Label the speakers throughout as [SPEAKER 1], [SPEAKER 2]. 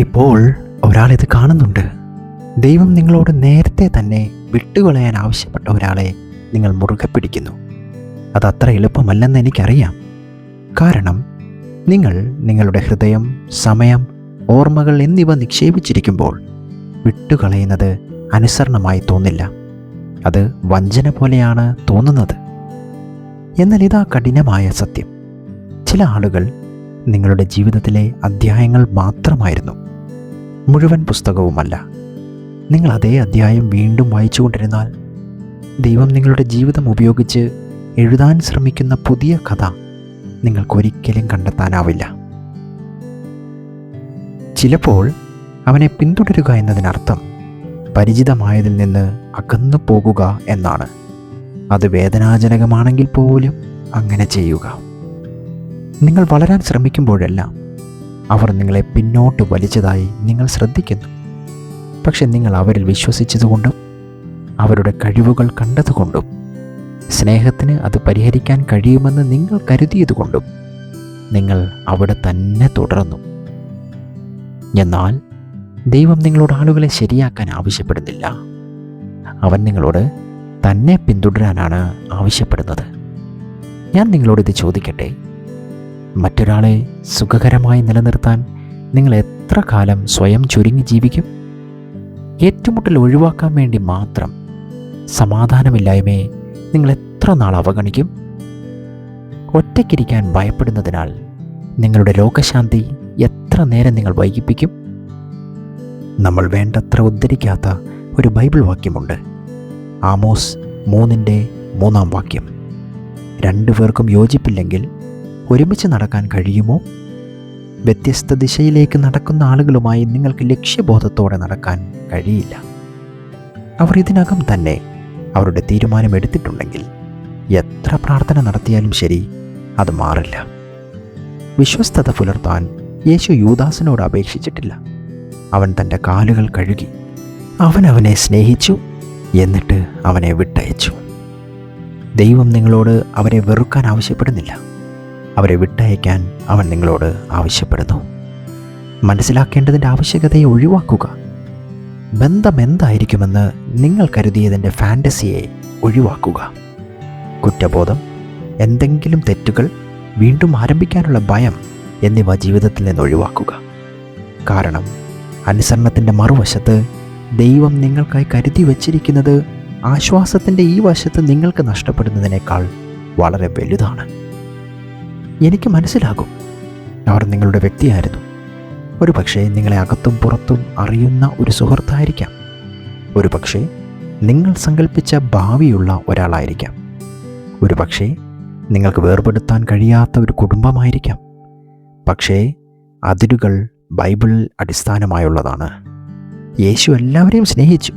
[SPEAKER 1] ഇപ്പോൾ ഒരാളിത് കാണുന്നുണ്ട്. ദൈവം നിങ്ങളോട് നേരത്തെ തന്നെ വിട്ടുകളയാൻ ആവശ്യപ്പെട്ട ഒരാളെ നിങ്ങൾ മുറുകെ പിടിക്കുന്നു. അതത്ര എളുപ്പമല്ലെന്ന് എനിക്കറിയാം. കാരണം നിങ്ങൾ നിങ്ങളുടെ ഹൃദയം, സമയം, ഓർമ്മകൾ എന്നിവ നിക്ഷേപിച്ചിരിക്കുമ്പോൾ വിട്ടുകളയുന്നത് അനുസരണമായി തോന്നില്ല. അത് വഞ്ചന പോലെയാണ് തോന്നുന്നത്. എന്നാൽ ഇതാ കഠിനമായ സത്യം. ചില ആളുകൾ നിങ്ങളുടെ ജീവിതത്തിലെ അധ്യായങ്ങൾ മാത്രമായിരുന്നു, മുഴുവൻ പുസ്തകവുമല്ല. നിങ്ങൾ അതേ അധ്യായം വീണ്ടും വായിച്ചുകൊണ്ടിരുന്നാൽ ദൈവം നിങ്ങളുടെ ജീവിതം ഉപയോഗിച്ച് എഴുതാൻ ശ്രമിക്കുന്ന പുതിയ കഥ നിങ്ങൾക്കൊരിക്കലും കണ്ടെത്താനാവില്ല. ചിലപ്പോൾ അവനെ പിന്തുടരുക എന്നതിനർത്ഥം പരിചിതമായതിൽ നിന്ന് അകന്നു പോകുക എന്നാണ്. അത് വേദനാജനകമാണെങ്കിൽ പോലും അങ്ങനെ ചെയ്യുക. നിങ്ങൾ വളരാൻ ശ്രമിക്കുമ്പോഴെല്ലാം അവർ നിങ്ങളെ പിന്നോട്ട് വലിച്ചതായി നിങ്ങൾ ശ്രദ്ധിക്കുന്നു. പക്ഷെ നിങ്ങൾ അവരിൽ വിശ്വസിച്ചതുകൊണ്ടും അവരുടെ കഴിവുകൾ കണ്ടതുകൊണ്ടും സ്നേഹത്തിന് അത് പരിഹരിക്കാൻ കഴിയുമെന്ന് നിങ്ങൾ കരുതിയതുകൊണ്ടും നിങ്ങൾ അവിടെ തന്നെ തുടർന്നു. എന്നാൽ ദൈവം നിങ്ങളോട് ആളുകളെ ശരിയാക്കാൻ ആവശ്യപ്പെടുന്നില്ല. അവൻ നിങ്ങളോട് തന്നെ പിന്തുടരാനാണ് ആവശ്യപ്പെടുന്നത്. ഞാൻ നിങ്ങളോടിത് ചോദിക്കട്ടെ, മറ്റൊരാളെ സുഖകരമായി നിലനിർത്താൻ നിങ്ങൾ എത്ര കാലം സ്വയം ചുരുങ്ങി ജീവിക്കും? ഏറ്റുമുട്ടൽ ഒഴിവാക്കാൻ വേണ്ടി മാത്രം സമാധാനമില്ലായ്മയെ നിങ്ങൾ എത്ര നാൾ അവഗണിക്കും? ഒറ്റയ്ക്കിരിക്കാൻ ഭയപ്പെടുന്നതിനാൽ നിങ്ങളുടെ രോഗശാന്തി എത്ര നേരം നിങ്ങൾ വൈകിപ്പിക്കും? നമ്മൾ വേണ്ടത്ര ഉദ്ധരിക്കാത്ത ഒരു ബൈബിൾ വാക്യമുണ്ട്. ആമോസ് 3:3 രണ്ടുപേർക്കും യോജിപ്പില്ലെങ്കിൽ ഒരുമിച്ച് നടക്കാൻ കഴിയുമോ? വ്യത്യസ്ത ദിശയിലേക്ക് നടക്കുന്ന ആളുകളുമായി നിങ്ങൾക്ക് ലക്ഷ്യബോധത്തോടെ നടക്കാൻ കഴിയില്ല. അവർ ഇതിനകം തന്നെ അവരുടെ തീരുമാനം എടുത്തിട്ടുണ്ടെങ്കിൽ എത്ര പ്രാർത്ഥന നടത്തിയാലും ശരി, അത് മാറില്ല. വിശ്വസ്തത പുലർത്താൻ യേശു യൂദാസിനോട് അപേക്ഷിച്ചിട്ടില്ല. അവൻ തൻ്റെ കാലുകൾ കഴുകി. അവൻ അവനെ സ്നേഹിച്ചു, എന്നിട്ട് അവനെ വിട്ടയച്ചു. ദൈവം നിങ്ങളോട് അവരെ വെറുക്കാൻ ആവശ്യപ്പെടുന്നില്ല. അവരെ വിട്ടയക്കാൻ അവൻ നിങ്ങളോട് ആവശ്യപ്പെടുന്നു. മനസ്സിലാക്കേണ്ടതിൻ്റെ ആവശ്യകതയെ ഒഴിവാക്കുക. ബന്ധം എന്തായിരിക്കുമെന്ന് നിങ്ങൾ കരുതിയതിൻ്റെ ഫാൻറ്റസിയെ ഒഴിവാക്കുക. കുറ്റബോധം, എന്തെങ്കിലും തെറ്റുകൾ, വീണ്ടും ആരംഭിക്കാനുള്ള ഭയം എന്നിവ ജീവിതത്തിൽ നിന്ന് ഒഴിവാക്കുക. കാരണം അനുസരണത്തിൻ്റെ മറുവശത്ത് ദൈവം നിങ്ങൾക്കായി കരുതി വച്ചിരിക്കുന്നത് ആശ്വാസത്തിൻ്റെ ഈ വശത്ത് നിങ്ങൾക്ക് നഷ്ടപ്പെടുന്നതിനേക്കാൾ വളരെ വലുതാണ്. എനിക്ക് മനസ്സിലാകും, അവർ നിങ്ങളുടെ വ്യക്തിയായിരുന്നു. ഒരു പക്ഷേ നിങ്ങളെ അകത്തും പുറത്തും അറിയുന്ന ഒരു സുഹൃത്തായിരിക്കാം. ഒരു പക്ഷേ നിങ്ങൾ സങ്കല്പിച്ച ഭാവിയുള്ള ഒരാളായിരിക്കാം. ഒരു പക്ഷേ നിങ്ങൾക്ക് വേർപെടുത്താൻ കഴിയാത്ത ഒരു കുടുംബമായിരിക്കാം. പക്ഷേ അതിരുകൾ ബൈബിൾ അടിസ്ഥാനമായുള്ളതാണ്. യേശു എല്ലാവരെയും സ്നേഹിച്ചു,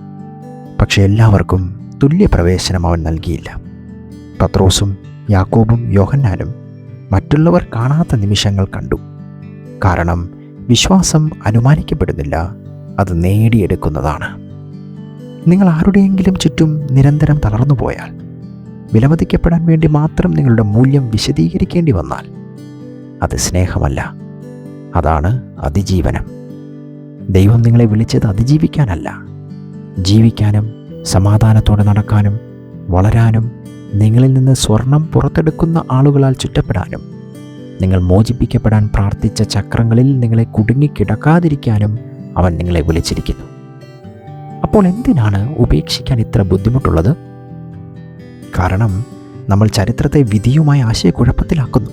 [SPEAKER 1] പക്ഷെ എല്ലാവർക്കും തുല്യ പ്രവേശനം അവൻ നൽകിയില്ല. പത്രോസും യാക്കോബും യോഹന്നാനും മറ്റുള്ളവർ കാണാത്ത നിമിഷങ്ങൾ കണ്ടു. കാരണം വിശ്വാസം അനുമാനിക്കപ്പെടുന്നില്ല, അത് നേടിയെടുക്കുന്നതാണ്. നിങ്ങൾ ആരുടെയെങ്കിലും ചുറ്റും നിരന്തരം തളർന്നു പോയാൽ, വിലമതിക്കപ്പെടാൻ വേണ്ടി മാത്രം നിങ്ങളുടെ മൂല്യം വിശദീകരിക്കേണ്ടി വന്നാൽ, അത് സ്നേഹമല്ല, അതാണ് അതിജീവനം. ദൈവം നിങ്ങളെ വിളിച്ചത് അതിജീവിക്കാനല്ല, ജീവിക്കാനും സമാധാനത്തോടെ നടക്കാനും വളരാനും നിങ്ങളിൽ നിന്ന് സ്വർണം പുറത്തെടുക്കുന്ന ആളുകളാൽ ചുറ്റപ്പെടാനും നിങ്ങൾ മോചിപ്പിക്കപ്പെടാൻ പ്രാർത്ഥിച്ച ചക്രങ്ങളിൽ നിങ്ങളെ കുടുങ്ങിക്കിടക്കാതിരിക്കാനും അവൻ നിങ്ങളെ വിളിച്ചിരിക്കുന്നു. അപ്പോൾ എന്തിനാണ് ഉപേക്ഷിക്കാൻ ഇത്ര ബുദ്ധിമുട്ടുള്ളത്? കാരണം നമ്മൾ ചരിത്രത്തെ വിധിയുമായി ആശയക്കുഴപ്പത്തിലാക്കുന്നു.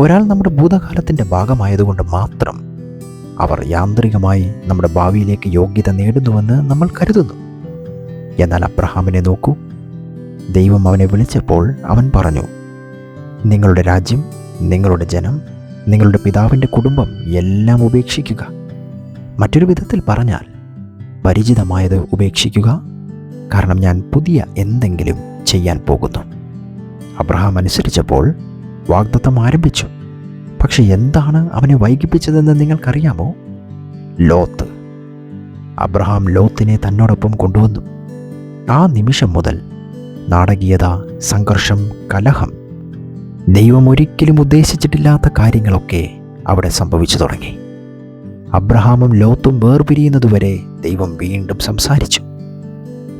[SPEAKER 1] ഒരാൾ നമ്മുടെ ഭൂതകാലത്തിൻ്റെ ഭാഗമായതുകൊണ്ട് മാത്രം അവർ യാന്ത്രികമായി നമ്മുടെ ഭാവിയിലേക്ക് യോഗ്യത നേടുന്നുവെന്ന് നമ്മൾ കരുതുന്നു. എന്നാൽ അബ്രഹാമിനെ നോക്കൂ. ദൈവം അവനെ വിളിച്ചപ്പോൾ അവൻ പറഞ്ഞു, നിങ്ങളുടെ രാജ്യം, നിങ്ങളുടെ ജനം, നിങ്ങളുടെ പിതാവിൻ്റെ കുടുംബം എല്ലാം ഉപേക്ഷിക്കുക. മറ്റൊരു വിധത്തിൽ പറഞ്ഞാൽ, പരിചിതമായത് ഉപേക്ഷിക്കുക, കാരണം ഞാൻ പുതിയ എന്തെങ്കിലും ചെയ്യാൻ പോകുന്നു. അബ്രഹാം അനുസരിച്ചപ്പോൾ വാഗ്ദത്തം ആരംഭിച്ചു. പക്ഷെ എന്താണ് അവനെ വൈകിപ്പിച്ചതെന്ന് നിങ്ങൾക്കറിയാമോ? ലോത്ത്. അബ്രഹാം ലോത്തിനെ തന്നോടൊപ്പം കൊണ്ടുവന്നു. ആ നിമിഷം മുതൽ നാടകീയത, സംഘർഷം, കലഹം, ദൈവം ഒരിക്കലും ഉദ്ദേശിച്ചിട്ടില്ലാത്ത കാര്യങ്ങളൊക്കെ അവിടെ സംഭവിച്ചു തുടങ്ങി. അബ്രഹാമും ലോത്തും വേർപിരിയുന്നതുവരെ ദൈവം വീണ്ടും സംസാരിച്ചു.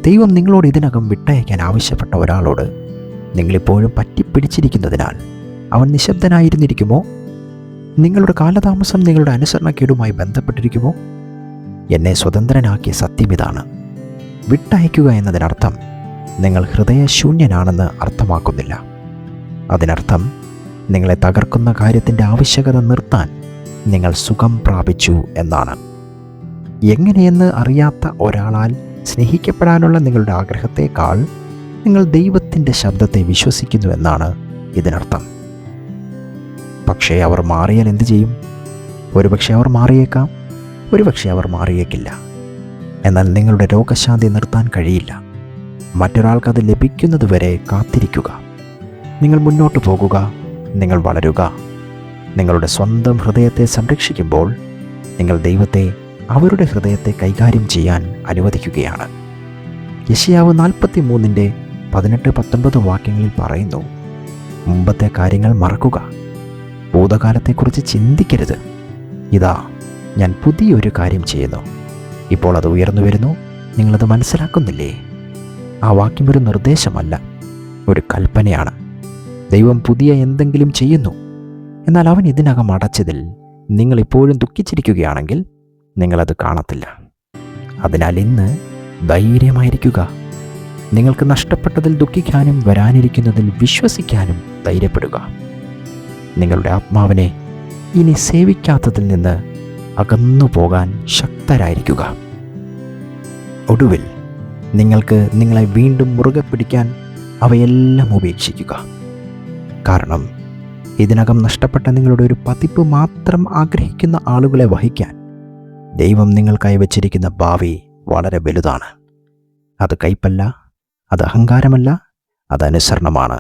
[SPEAKER 1] ദൈവം നിങ്ങളോട് ഇതിനകം വിട്ടയക്കാൻ ആവശ്യപ്പെട്ട ഒരാളോട് നിങ്ങളിപ്പോഴും പറ്റിപ്പിടിച്ചിരിക്കുന്നതിനാൽ അവൻ നിശബ്ദനായിരുന്നിരിക്കുമോ? നിങ്ങളുടെ കാലതാമസം നിങ്ങളുടെ അനുസരണക്കേടുമായി ബന്ധപ്പെട്ടിരിക്കുമോ? എന്നെ സ്വതന്ത്രനാക്കിയ സത്യം ഇതാണ്. വിട്ടയക്കുക എന്നതിനർത്ഥം നിങ്ങൾ ഹൃദയശൂന്യനാണെന്ന് അർത്ഥമാക്കുന്നില്ല. അതിനർത്ഥം നിങ്ങളെ തകർക്കുന്ന കാര്യത്തിൻ്റെ ആവശ്യകത നിർത്താൻ നിങ്ങൾ സുഖം പ്രാപിച്ചു എന്നാണ്. എങ്ങനെയെന്ന് അറിയാത്ത ഒരാളാൽ സ്നേഹിക്കപ്പെടാനുള്ള നിങ്ങളുടെ ആഗ്രഹത്തേക്കാൾ നിങ്ങൾ ദൈവത്തിൻ്റെ ശബ്ദത്തെ വിശ്വസിക്കുന്നു എന്നാണ് ഇതിനർത്ഥം. പക്ഷേ അവർ മാറിയാൽ എന്തു ചെയ്യും? ഒരുപക്ഷെ അവർ മാറിയേക്കാം, ഒരുപക്ഷെ അവർ മാറിയേക്കില്ല. എന്നാൽ നിങ്ങളുടെ രോഗശാന്തി നിർത്താൻ കഴിയില്ല. മറ്റൊരാൾക്കത് ലഭിക്കുന്നതുവരെ കാത്തിരിക്കുക. നിങ്ങൾ മുന്നോട്ട് പോകുക, നിങ്ങൾ വളരുക. നിങ്ങളുടെ സ്വന്തം ഹൃദയത്തെ സംരക്ഷിക്കുമ്പോൾ നിങ്ങൾ ദൈവത്തെ അവരുടെ ഹൃദയത്തെ കൈകാര്യം ചെയ്യാൻ അനുവദിക്കുകയാണ്. യെശയ്യാവ് 43:18-19 വാക്യങ്ങളിൽ പറയുന്നു, മുമ്പത്തെ കാര്യങ്ങൾ മറക്കുക, ഭൂതകാലത്തെക്കുറിച്ച് ചിന്തിക്കരുത്. ഇതാ, ഞാൻ പുതിയൊരു കാര്യം ചെയ്യുന്നു, ഇപ്പോൾ അത് ഉയർന്നു വരുന്നു, നിങ്ങളത് മനസ്സിലാക്കുന്നില്ലേ? ആ വാക്യം ഒരു നിർദ്ദേശമല്ല, ഒരു കൽപ്പനയാണ്. ദൈവം പുതിയ എന്തെങ്കിലും ചെയ്യുന്നു. എന്നാൽ അവൻ ഇതിനകം അടച്ചതിൽ നിങ്ങളിപ്പോഴും ദുഃഖിച്ചിരിക്കുകയാണെങ്കിൽ നിങ്ങളത് കാണത്തില്ല. അതിനാൽ ഇന്ന് ധൈര്യമായിരിക്കുക. നിങ്ങൾക്ക് നഷ്ടപ്പെട്ടതിൽ ദുഃഖിക്കാനും വരാനിരിക്കുന്നതിൽ വിശ്വസിക്കാനും ധൈര്യപ്പെടുക. നിങ്ങളുടെ ആത്മാവിനെ ഇനി സേവിക്കാത്തതിൽ നിന്ന് അകന്നു പോകാൻ ശക്തരായിരിക്കുക. ഒടുവിൽ നിങ്ങൾക്ക് നിങ്ങളെ വീണ്ടും മുറുകെ പിടിക്കാൻ അവയെല്ലാം ഉപേക്ഷിക്കുക. കാരണം ഇതിനകം നഷ്ടപ്പെട്ട നിങ്ങളുടെ ഒരു പതിപ്പ് മാത്രം ആഗ്രഹിക്കുന്ന ആളുകളെ വഹിക്കാൻ ദൈവം നിങ്ങൾക്കായി വച്ചിരിക്കുന്ന ഭാവി വളരെ വലുതാണ്. അത് കയ്പല്ല, അത് അഹങ്കാരമല്ല, അത് അനുസരണമാണ്.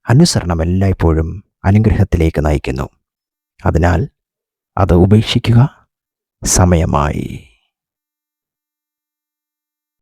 [SPEAKER 1] അനുസരണം എല്ലായ്പ്പോഴും അനുഗ്രഹത്തിലേക്ക് നയിക്കുന്നു. അതിനാൽ അത് ഉപേക്ഷിക്കുക. സമയമായി.